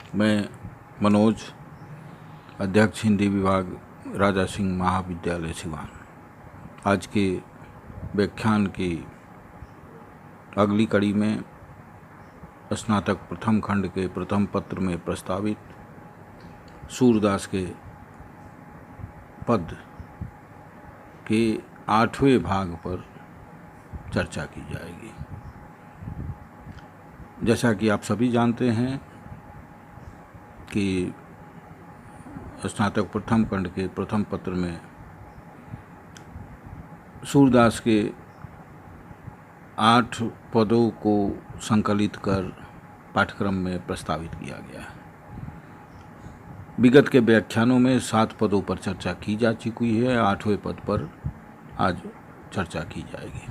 मैं मनोज, अध्यक्ष हिंदी विभाग, राजा सिंह महाविद्यालय सिवान। आज के व्याख्यान की अगली कड़ी में स्नातक प्रथम खंड के प्रथम पत्र में प्रस्तावित सूरदास के पद के 8वें भाग पर चर्चा की जाएगी। जैसा कि आप सभी जानते हैं कि स्नातक प्रथम खंड के प्रथम पत्र में सूरदास के 8 पदों को संकलित कर पाठ्यक्रम में प्रस्तावित किया गया है। विगत के व्याख्यानों में 7 पदों पर चर्चा की जा चुकी है। 8वें पद पर आज चर्चा की जाएगी।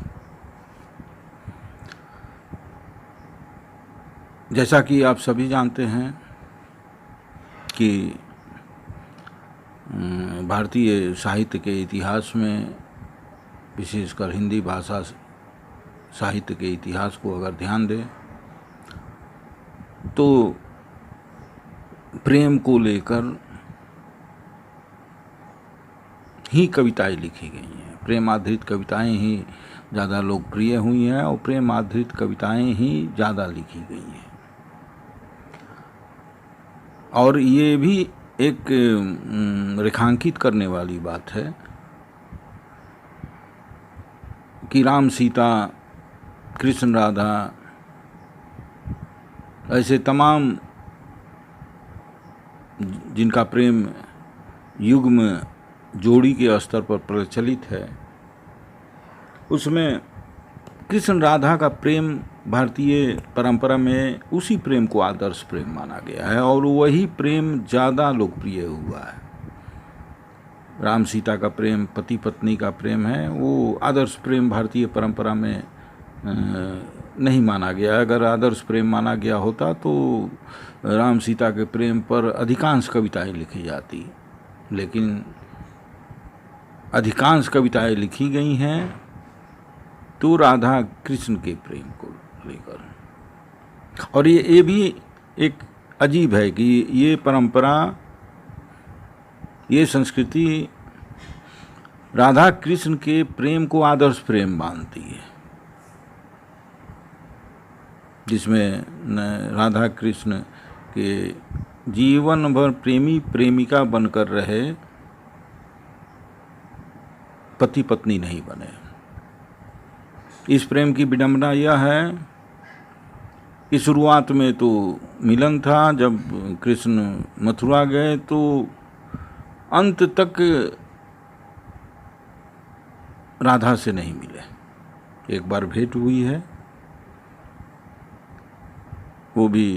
जैसा कि आप सभी जानते हैं कि भारतीय साहित्य के इतिहास में, विशेषकर हिंदी भाषा साहित्य के इतिहास को अगर ध्यान दें तो प्रेम को लेकर ही कविताएं लिखी गई हैं। प्रेम आधारित कविताएं ही ज़्यादा लोकप्रिय हुई हैं और प्रेम आधारित कविताएं ही ज़्यादा लिखी गई हैं। और ये भी एक रेखांकित करने वाली बात है कि राम सीता, कृष्ण राधा, ऐसे तमाम जिनका प्रेम युग्म जोड़ी के स्तर पर प्रचलित है, उसमें कृष्ण राधा का प्रेम भारतीय परंपरा में उसी प्रेम को आदर्श प्रेम माना गया है और वही प्रेम ज़्यादा लोकप्रिय हुआ है। राम सीता का प्रेम पति पत्नी का प्रेम है, वो आदर्श प्रेम भारतीय परंपरा में नहीं माना गया। अगर आदर्श प्रेम माना गया होता तो राम सीता के प्रेम पर अधिकांश कविताएं लिखी जाती, लेकिन अधिकांश कविताएं लिखी गई हैं तो राधा कृष्ण के प्रेम को लेकर। और ये भी एक अजीब है कि ये परंपरा, ये संस्कृति राधा कृष्ण के प्रेम को आदर्श प्रेम मानती है, जिसमें राधा कृष्ण के जीवन भर प्रेमी प्रेमिका बनकर रहे, पति पत्नी नहीं बने। इस प्रेम की विडंबना यह है कि शुरुआत में तो मिलन था, जब कृष्ण मथुरा गए तो अंत तक राधा से नहीं मिले। एक बार भेंट हुई है, वो भी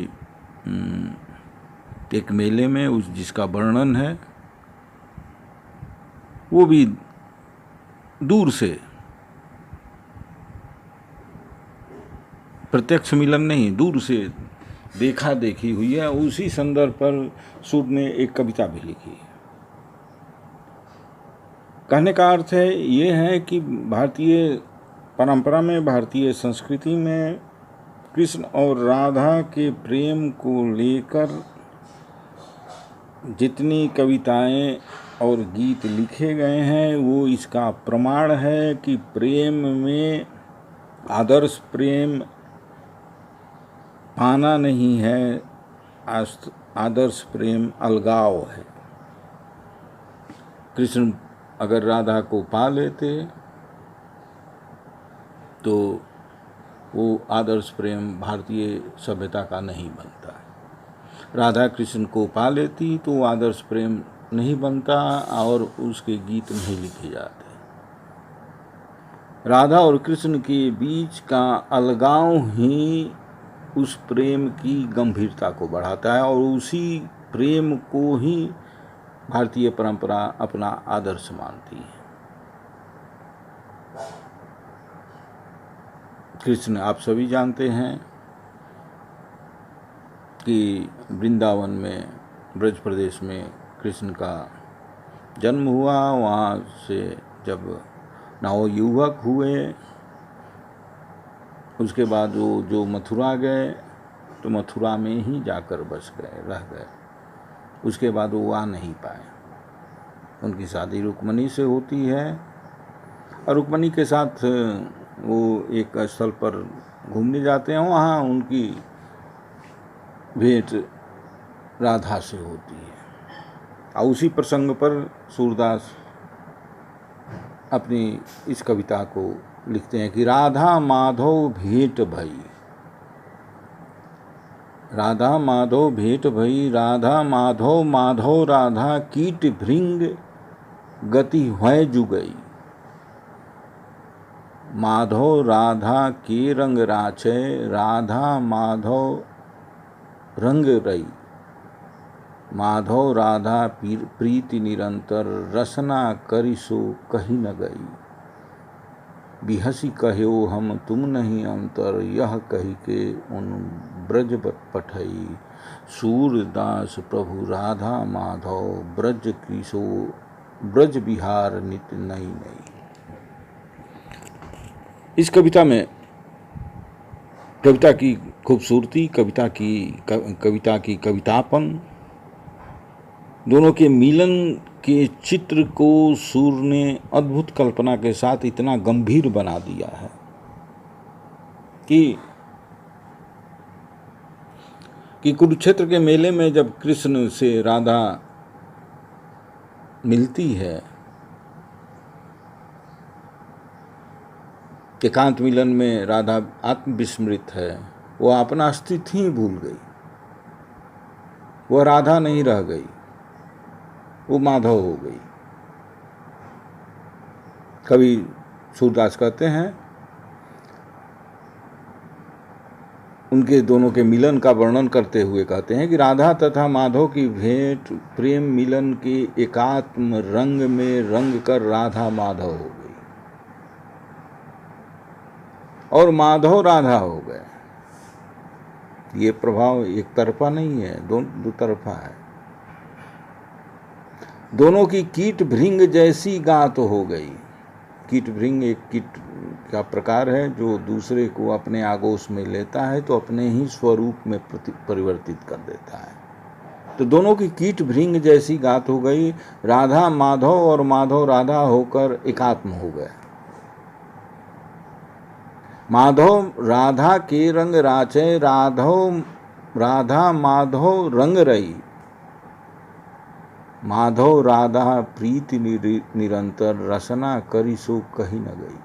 एक मेले में, उस जिसका वर्णन है, वो भी दूर से, प्रत्यक्ष मिलन नहीं, दूर से देखा देखी हुई है। उसी संदर्भ पर सूर ने एक कविता भी लिखी। कहने का अर्थ है ये है कि भारतीय परंपरा में, भारतीय संस्कृति में कृष्ण और राधा के प्रेम को लेकर जितनी कविताएं और गीत लिखे गए हैं, वो इसका प्रमाण है कि प्रेम में आदर्श प्रेम पाना नहीं है, आदर्श प्रेम अलगाव है। कृष्ण अगर राधा को पा लेते तो वो आदर्श प्रेम भारतीय सभ्यता का नहीं बनता। राधा कृष्ण को पा लेती तो वो आदर्श प्रेम नहीं बनता और उसके गीत नहीं लिखे जाते। राधा और कृष्ण के बीच का अलगाव ही उस प्रेम की गंभीरता को बढ़ाता है और उसी प्रेम को ही भारतीय परंपरा अपना आदर्श मानती है। कृष्ण, आप सभी जानते हैं कि वृंदावन में, ब्रज प्रदेश में कृष्ण का जन्म हुआ। वहाँ से जब नवयुवक हुए, उसके बाद वो जो मथुरा गए वक्त मथुरा में ही जाकर बस गए, रह गए। उसके बाद वो आ नहीं पाए। उनकी शादी रुक्मणी से होती है और रुक्मणी के साथ वो एक स्थल पर घूमने जाते हैं। वहाँ उनकी भेंट राधा से होती है और उसी प्रसंग पर सूरदास अपनी इस कविता को लिखते हैं कि राधा माधव भेंट भई, राधा माधव भेंट भई, राधा माधव माधव राधा कीट भृंग गति है जुगई, माधव राधा के रंग राचय, राधा माधव रंग रई, माधव राधा प्रीति निरंतर, रसना करी सो कही न गई, बिहसी कहो हम तुम नहीं अंतर, यह कही के उन ब्रज पठई, सूरदास प्रभु राधा माधव, ब्रज किशो ब्रज बिहार नित नई नई। इस कविता में कविता की खूबसूरती, कविता की कवितापन, दोनों के मिलन के चित्र को सूर ने अद्भुत कल्पना के साथ इतना गंभीर बना दिया है कि कुरुक्षेत्र के मेले में जब कृष्ण से राधा मिलती है, एकांत मिलन में राधा आत्मविस्मृत है, वो अपना अस्तित्व ही भूल गई, वह राधा नहीं रह गई, वो माधव हो गई। कवि सूरदास कहते हैं, उनके दोनों के मिलन का वर्णन करते हुए कहते हैं कि राधा तथा माधव की भेंट प्रेम मिलन के एकात्म रंग में रंग कर राधा माधव हो गई और माधव राधा हो गए। ये प्रभाव एक तरफा नहीं है, दो तरफा है। दोनों की कीट भृंग जैसी गात हो गई। कीट भृंग एक कीट का प्रकार है जो दूसरे को अपने आगोश में लेता है तो अपने ही स्वरूप में परिवर्तित कर देता है। तो दोनों की कीट भृंग जैसी गात हो गई। राधा माधव और माधव राधा होकर एकात्म हो गए। माधव राधा के रंग राचे, राधा माधव रंग रई, माधव राधा प्रीति निरंतर, रसना करी सो कही न गई।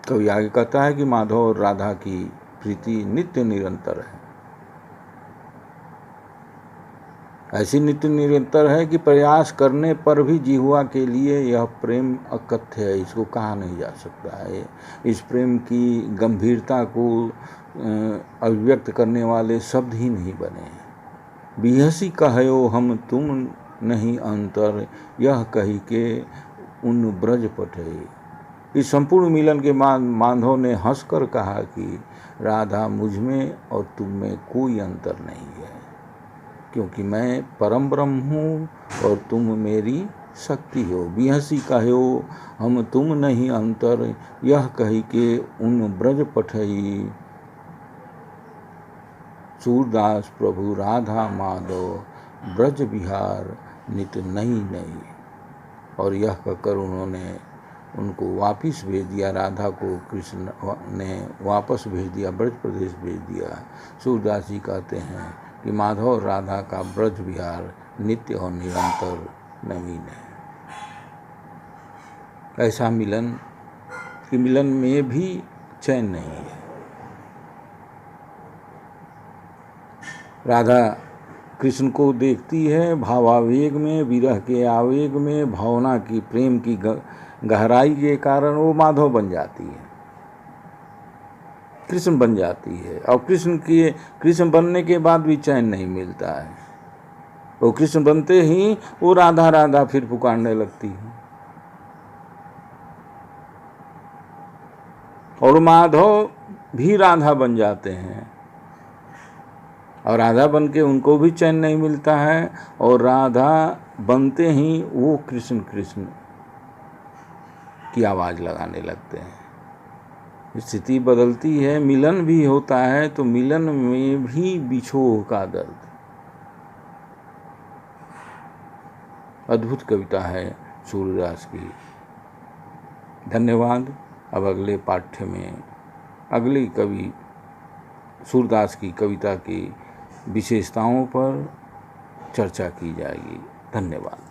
कवि आगे कहता है कि माधव और राधा की प्रीति नित्य निरंतर है, ऐसी नित्य निरंतर है कि प्रयास करने पर भी जिह्वा के लिए यह प्रेम अकथ्य है, इसको कहा नहीं जा सकता है। इस प्रेम की गंभीरता को अभिव्यक्त करने वाले शब्द ही नहीं बने हैं। बिहसी कहो हम तुम नहीं अंतर, यह कही के उन ब्रज पठे। इस संपूर्ण मिलन के माधव ने हंसकर कहा कि राधा मुझ में और तुम में कोई अंतर नहीं है, क्योंकि मैं परम ब्रह्म हूँ और तुम मेरी शक्ति हो। बिहसी कहो हम तुम नहीं अंतर, यह कही के उन ब्रज पठई, सूरदास प्रभु राधा माधव, ब्रज बिहार नित नई नई। और यह कहकर उन्होंने उनको वापस भेज दिया, राधा को कृष्ण ने वापस भेज दिया, ब्रज प्रदेश भेज दिया। सूरदास जी कहते हैं कि माधव और राधा का ब्रज विहार नित्य और निरंतर नवीन है। ऐसा मिलन कि मिलन में भी चैन नहीं है। राधा कृष्ण को देखती है भावावेग में, विरह के आवेग में, भावना की प्रेम की गहराई के कारण वो माधव बन जाती है, कृष्ण बन जाती है। और कृष्ण बनने के बाद भी चैन नहीं मिलता है। वो कृष्ण बनते ही वो राधा राधा फिर पुकारने लगती है और माधव भी राधा बन जाते हैं और राधा बन के उनको भी चैन नहीं मिलता है और राधा बनते ही वो कृष्ण कृष्ण की आवाज़ लगाने लगते हैं। स्थिति बदलती है, मिलन भी होता है, तो मिलन में भी बिछोह का दर्द। अद्भुत कविता है सूरदास की। धन्यवाद। अब अगले पाठ्य में अगली कवि सूरदास की कविता की विशेषताओं पर चर्चा की जाएगी। धन्यवाद।